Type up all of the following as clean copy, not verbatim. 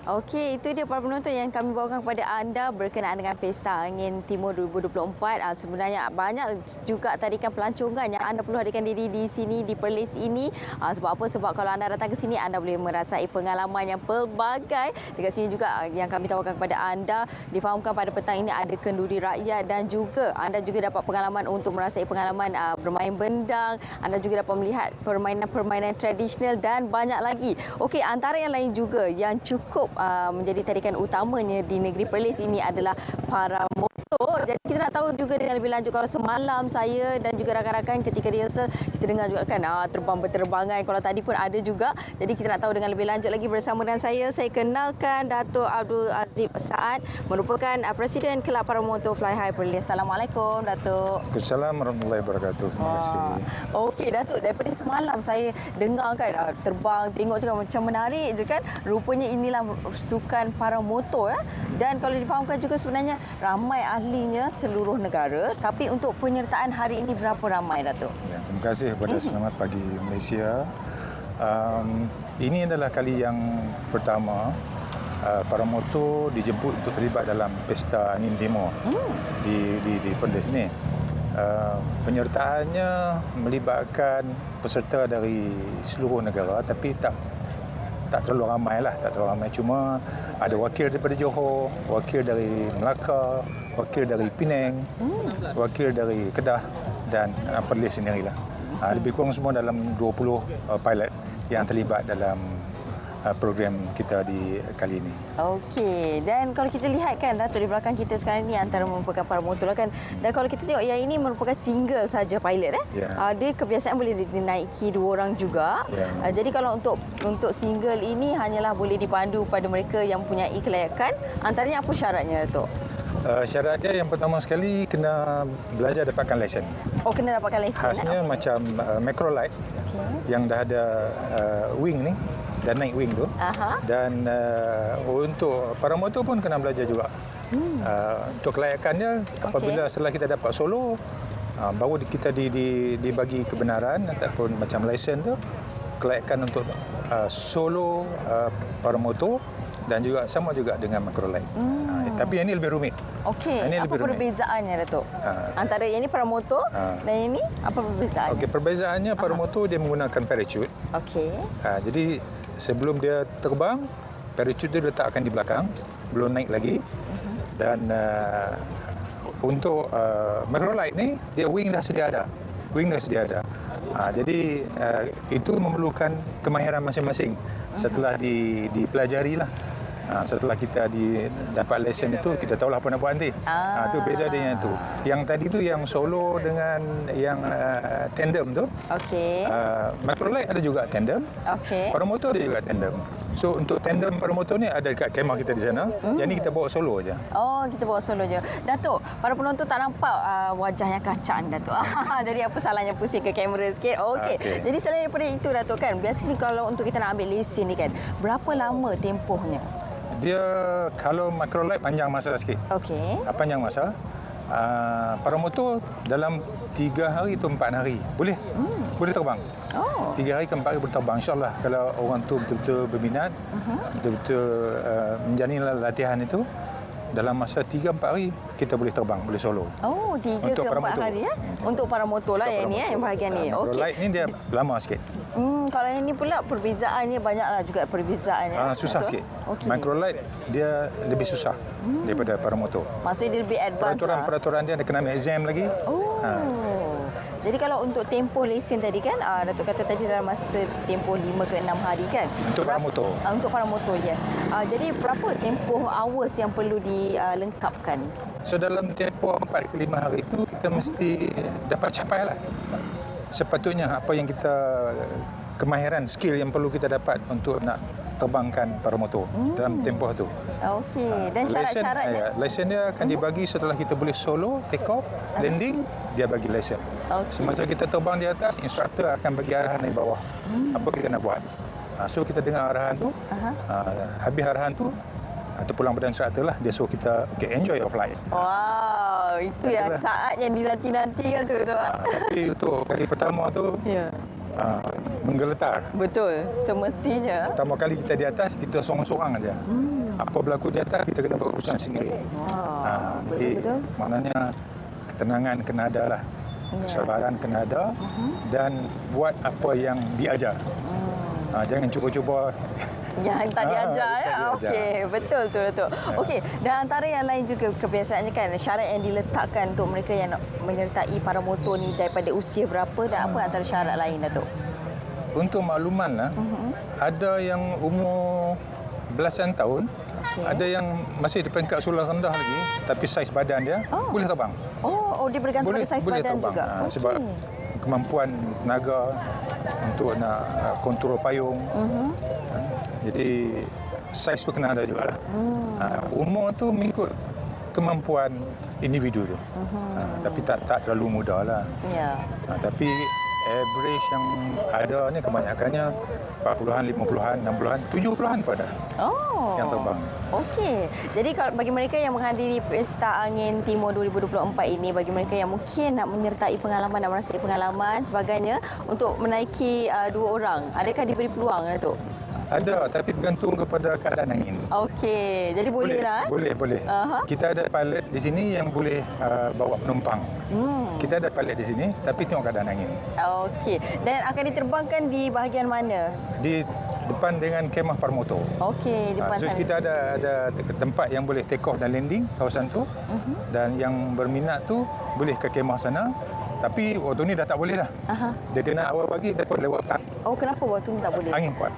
Okey, itu dia para penonton yang kami bawakan kepada anda berkenaan dengan Pesta Angin Timur 2024. Sebenarnya banyak juga tarikan pelancongan yang anda perlu hadirkan diri di sini, di Perlis ini. Sebab apa? Sebab kalau anda datang ke sini, anda boleh merasai pengalaman yang pelbagai. Dekat sini juga yang kami tawarkan kepada anda, difahamkan pada petang ini ada kenduri rakyat dan juga anda juga dapat pengalaman untuk merasai pengalaman bermain bendang. Anda juga dapat melihat permainan-permainan tradisional dan banyak lagi. Okey, antara yang lain juga yang cukup menjadi tarikan utamanya di negeri Perlis ini adalah para motor. Jadi kita nak tahu juga dengan lebih lanjut, kalau semalam saya dan juga rakan-rakan ketika rehearsal kita dengar juga kan terbang berterbangan, kalau tadi pun ada juga. Jadi kita nak tahu dengan lebih lanjut lagi bersama dengan saya kenalkan Datuk Abdul Aziz Saad, merupakan Presiden Kelab Para Motor Fly High Perlis. Assalamualaikum Datuk. Waalaikumsalam warahmatullahi wabarakatuh. Terima kasih. Okey Datuk, daripada semalam saya dengar kan terbang, tengok juga macam menarik je kan. Rupanya inilah sukan para motor dan kalau difahamkan juga sebenarnya ramai ahlinya seluruh negara, tapi untuk penyertaan hari ini berapa ramai Datuk? Ya, terima kasih kepada Selamat Pagi Malaysia. Ini adalah kali yang pertama para motor dijemput untuk terlibat dalam Pesta Angin Timur di Perlis ni. Penyertaannya melibatkan peserta dari seluruh negara, tapi tak terlalu ramai lah, tak terlalu ramai. Cuma ada wakil daripada Johor, wakil dari Melaka, wakil dari Penang, wakil dari Kedah dan Perlis sendirilah. Lebih kurang semua dalam 20 pilot yang terlibat dalam program kita di kali ini. Okey, dan kalau kita lihat kan Datuk di belakang kita sekarang ni antara merupakan para motor kan. Dan kalau kita tengok yang ini merupakan single saja pilot dia kebiasaan boleh dinaiki 2 orang juga. Jadi kalau untuk single ini hanyalah boleh dipandu pada mereka yang mempunyai kelayakan. Antaranya apa syaratnya Datuk? Syarat dia yang pertama sekali kena belajar dapatkan lesen. Oh, kena dapatkan lesen. Khasnya macam Macrolite yang dah ada wing ni, dan naik wing tu. Dan untuk para motor pun kena belajar juga. Untuk kelayakannya apabila setelah kita dapat solo, baru kita dibagi kebenaran ataupun macam lesen tu, kelayakan untuk solo para motor dan juga sama juga dengan Macrolite. Tapi yang ini lebih rumit. Okey, apa perbezaannya Datuk? Antara yang ini para motor dan yang ini apa perbezaannya? Okey, perbezaannya para motor dia menggunakan parachute. Okey. Jadi sebelum dia terbang, parachute dia letakkan di belakang, belum naik lagi. Dan untuk Macrolite ni, dia wing dah sedia ada. Jadi itu memerlukan kemahiran masing-masing setelah dipelajari lah. Setelah kita dapat lesen itu, kita tahulah apa nak buat nanti. Itu beza dia yang tu. Yang tadi tu yang solo dengan yang tandem tu. Okey. Macrolite ada juga tandem. Okey. Para motor ada juga tandem. So untuk tandem para motor ni ada dekat kemah kita di sana. Yang ni kita bawa solo aja. Oh, kita bawa solo je. Datuk, para penonton tak nampak wajah yang kacang Datuk. Jadi apa salahnya pusing ke kamera sikit. Okey. Jadi selain daripada itu Datuk kan, biasanya kalau untuk kita nak ambil lesen ni kan, berapa lama tempohnya? Dia kalau Macrolite panjang masa sikit. Okey. Panjang masa. Para motor dalam 3 hari atau 4 hari boleh terbang. 3 hari ke 4 hari boleh terbang, InsyaAllah. Kalau orang tu betul-betul berminat, betul-betul menjalani latihan itu, dalam masa 3-4 hari kita boleh terbang, boleh solo. Oh, 3 ke 4 hari ya? Untuk para motor lah yang ni yang bahagian ni. Macrolite ni dia lama sikit. Kalau yang ni pula perbezaannya banyaklah juga perbezaannya. Susah sikit. Macrolite dia lebih susah daripada para motor. Maksudnya dia lebih advance. Peraturan dia ada kena ambil exam lagi. Jadi kalau untuk tempoh lesen tadi kan, Datuk kata tadi dalam masa tempoh 5 ke 6 hari kan? Untuk para motor. Untuk para motor, yes. Jadi berapa tempoh hours yang perlu dilengkapkan? So dalam tempoh 4 ke 5 hari itu kita mesti dapat capai lah. Sepatutnya apa yang kita, kemahiran, skill yang perlu kita dapat untuk nak terbangkan para motor dalam tempoh tu. Okey. Dan syarat-syaratnya? Lesen dia akan dibagi setelah kita boleh solo, take off, landing, dia bagi lesen. Semasa kita terbang di atas, instruktur akan bagi arahan dari bawah. Apa kita nak buat. So kita dengar arahan tu, habis arahan tu, atau pulang pada instruktur lah, dia suruh kita enjoy your flight. Wow, itu yang saat yang dinanti-nanti kan tu. Tapi untuk kali pertama tu menggeletar. Betul, semestinya. Pertama kali kita di atas, kita sorang-sorang aja. Apa berlaku di atas, kita kena berurusan sendiri. Jadi maknanya ketenangan kena ada lah. Kesabaran kena ada dan buat apa yang diajar. Jangan cuba-cuba yang tak diajar ya. Okey, betul tu Datuk. Okey, dan antara yang lain juga kebiasaannya kan syarat yang diletakkan untuk mereka yang nak menyertai paramotor ni daripada usia berapa dan apa antara syarat lain Datuk? Untuk makluman lah, ada yang umur belasan tahun, ada yang masih di peringkat sular rendah lagi tapi saiz badan dia boleh terbang. Oh, dia bergantung pada saiz badan terbang juga. Sebab kemampuan tenaga untuk nak kontrol payung. Jadi saiz tu kena ada juga lah. Umur tu mengikut kemampuan individu tu. Tapi tak terlalu muda lah. Tapi average yang ada ni kebanyakannya 40-an, 50-an, 60-an, 70-an pada yang terbang. Okey. Jadi kalau bagi mereka yang menghadiri Pesta Angin Timur 2024 ini, bagi mereka yang mungkin nak menyertai pengalaman dan merasai pengalaman sebagainya untuk menaiki 2 orang, adakah diberi peluang Datuk? Ada, tapi bergantung kepada keadaan angin. Okey, jadi bolehlah. Boleh. Kita ada pilot di sini yang boleh bawa penumpang. Kita ada pilot di sini, tapi tengok keadaan angin. Okey, dan akan diterbangkan di bahagian mana? Di depan dengan kemah paramotor. Okey, depan so sana. Kita ada tempat yang boleh take off dan landing kawasan tu. Dan yang berminat tu boleh ke kemah sana. Tapi waktu ni dah tak boleh dah. Dia kena awal pagi takut lewat tak. Oh, kenapa waktu ni tak boleh? Angin kuat.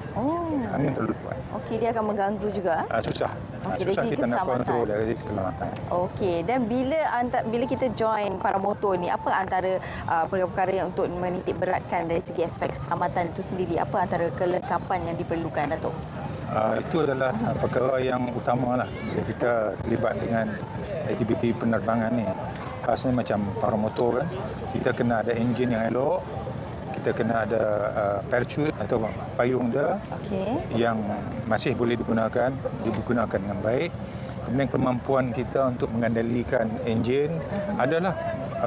Angin terlalu kuat. Okey, dia akan mengganggu juga. Susah. Okey, Susah dari kita nak kontrol dari keselamatan. Okey, dan bila kita join paramotor ni, apa antara perkara yang untuk menitik beratkan dari segi aspek keselamatan itu sendiri? Apa antara kelengkapan yang diperlukan, Datuk? Itu adalah perkara yang utama lah bila kita terlibat dengan aktiviti penerbangan ni. Khasnya macam paramotor kan, kita kena ada enjin yang elok, kita kena ada parachute atau payung dia yang masih boleh digunakan dengan baik. Kemudian kemampuan kita untuk mengendalikan enjin. Adalah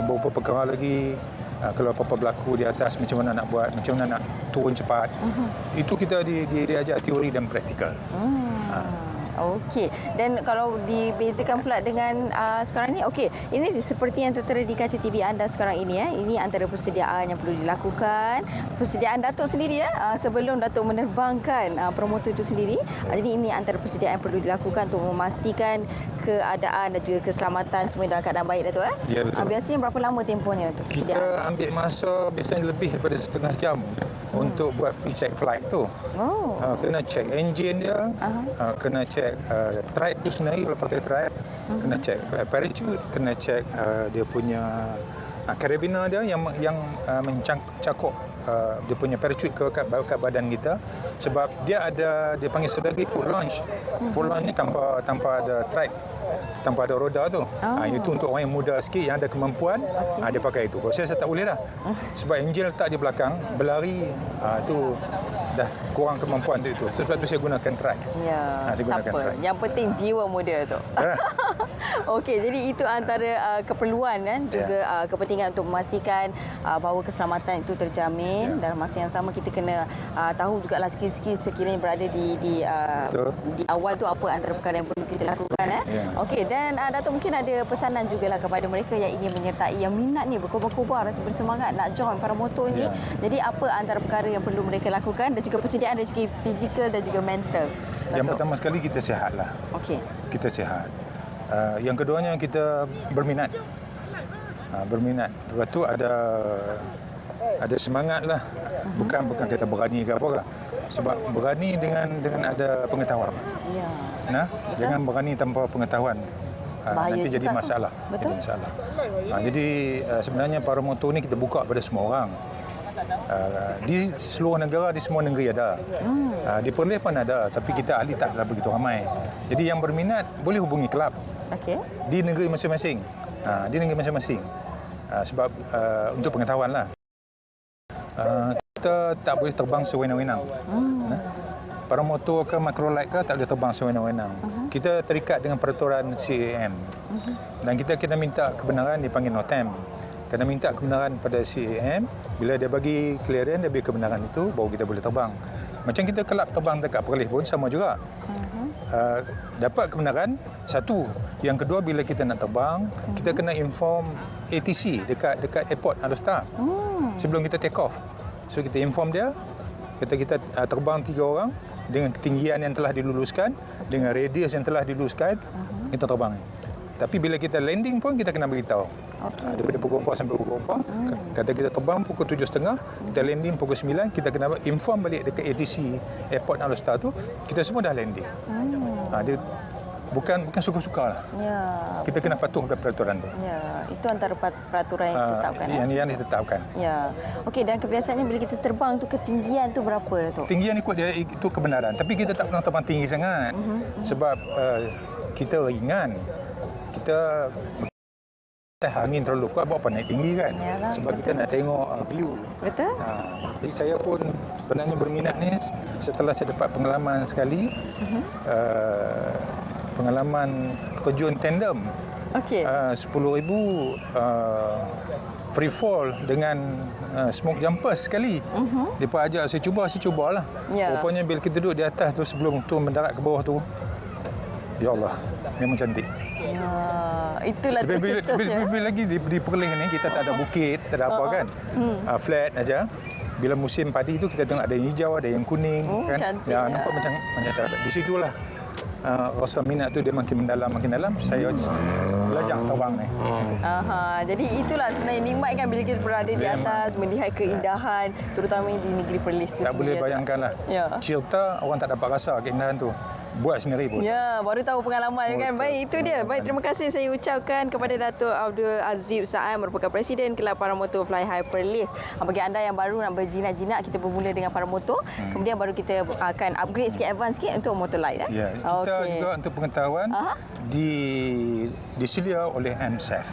beberapa perkara lagi. Kalau apa-apa berlaku di atas, macam mana nak buat, macam mana nak turun cepat. Itu kita diajar teori dan praktikal. Okey, dan kalau dibezakan pula dengan sekarang ni, okey, ini seperti yang tertera di kaca TV anda sekarang ini ini antara persediaan yang perlu dilakukan, persediaan Datuk sendiri sebelum Datuk menerbangkan promotor itu sendiri. Jadi ini antara persediaan yang perlu dilakukan untuk memastikan keadaan dan juga keselamatan semua dalam keadaan baik, Datuk. Ya, betul. Biasanya berapa lama tempohnya untuk persediaan? Kita ambil masa biasanya lebih daripada setengah jam untuk buat pre-check flight tu. Kena check enjin dia, kena check track tu sendiri kalau pakai track, kena check parachute, kena check dia punya karabiner dia yang mencakup dia punya parachute ke badan kita, sebab dia panggil sebagai full launch. Full launch ni tanpa ada track, tanpa ada roda tu. Itu untuk orang yang muda sikit yang ada kemampuan, dia pakai itu. Kalau saya tak boleh lah. Sebab enjin letak di belakang, berlari tu dah kurang kemampuan tu. Sebab tu saya gunakan track. Ya, tak apa. Yang penting jiwa muda tu. Okey, jadi itu antara keperluan juga kepentingan untuk memastikan bahawa keselamatan itu terjamin. Dalam masa yang sama kita kena tahu jugalah skill-skill sekiranya berada di awal tu apa antara perkara yang perlu kita lakukan. Okey, dan Datuk mungkin ada pesanan jugalah kepada mereka yang ingin menyertai, yang minat ni berkobar-kobar, rasa bersemangat nak join paramotor ni. Jadi apa antara perkara yang perlu mereka lakukan dan juga persediaan dari segi fizikal dan juga mental? Yang pertama sekali kita sihatlah. Okey. Kita sihat. Yang keduanya kita berminat. Berminat. Lepas tu ada semangatlah. Bukan kita berani ke apa. Sebab berani dengan ada pengetahuan. Ya. Jangan berani tanpa pengetahuan. Nanti jadi masalah. Betul. Jadi masalah. Jadi sebenarnya paramotor ni kita buka pada semua orang. Di seluruh negara, di semua negeri ada. Di Perlis pun ada, tapi kita ahli taklah begitu ramai. Jadi yang berminat boleh hubungi kelab. Di negeri masing-masing. Sebab untuk pengetahuan lah. Kita tak boleh terbang sewenang-wenang. Paramotor ke microlight ke tak boleh terbang sewenang-wenang. Kita terikat dengan peraturan CAM. Dan kita kena minta kebenaran dipanggil NOTAM. kena minta kebenaran pada CAM. Bila dia bagi clearance, dia bagi kebenaran itu, baru kita boleh terbang. Macam kita kelab terbang dekat Perlis pun sama juga. Dapat kebenaran, satu. Yang kedua, bila kita nak terbang, kita kena inform ATC dekat airport Alor-Setar sebelum kita take off. So kita inform dia, kita terbang 3 orang dengan ketinggian yang telah diluluskan, dengan radius yang telah diluluskan, kita terbang. Tapi bila kita landing pun kita kena beritahu. Daripada pukul 4 sampai pukul 4, kata kita terbang pukul 7.30, kita landing pukul 9, kita kena inform balik dekat ATC Airport Alor-Setar tu, kita semua dah landing. Dia bukan suka-suka lah. Ya. Kita kena patuh pada peraturan tu. Ya, itu antara peraturan yang ditetapkan. Yang ditetapkan. Ya. Okey, dan kebiasaannya bila kita terbang tu ketinggian tu berapa, Datuk? Ketinggian ikut dia itu kebenaran. Tapi kita tak pernah terbang tinggi sangat. Sebab kita ringan. Kita angin terlalu kuat, buat apa naik tinggi kan? Yalah, sebab betul. Kita nak tengok view. Betul? Jadi saya pun sebenarnya berminat ni setelah saya dapat pengalaman sekali. Pengalaman terjun tandem. Okey. 10,000 free fall dengan smoke jumper sekali. Depa ajak saya cubalah. Ya. Rupanya bila kita duduk di atas tu sebelum tu mendarat ke bawah tu, ya Allah, memang cantik. Ya, itulah tercetusnya. Bila lagi di Perlis ni kita tak ada bukit, tak ada apa kan. Flat aja. Bila musim padi tu kita tengok ada yang hijau, ada yang kuning kan. Cantik, ya, nampak macam di situlah rasa minat tu dia makin mendalam. Saya belajar terbang ni. Jadi itulah sebenarnya nikmat kan bila kita berada di atas melihat keindahan, terutama di negeri Perlis tu. Tak boleh bayangkanlah. Ya. Cerita orang tak dapat rasa keindahan tu. Buat sendiri pun. Ya, baru tahu pengalaman kan. Baik, itu dia. Baik, terima kasih saya ucapkan kepada Datuk Abdul Aziz Saad merupakan Presiden Kelab Paramotor Fly High Perlis. Bagi anda yang baru nak berjinak-jinak, kita bermula dengan paramotor. Kemudian baru kita akan upgrade sikit, advance sikit untuk motor light. Ya, kita juga untuk pengetahuan diselia oleh MSAF.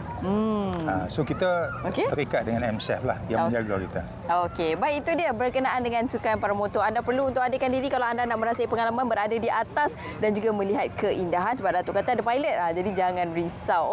So kita terikat dengan MSAF lah yang menjaga kita. Okey, baik, itu dia berkenaan dengan sukan paramotor. Anda perlu untuk adakan diri kalau anda nak merasai pengalaman berada di atas dan juga melihat keindahan sebab Datuk kata ada pilot. Jadi jangan risau.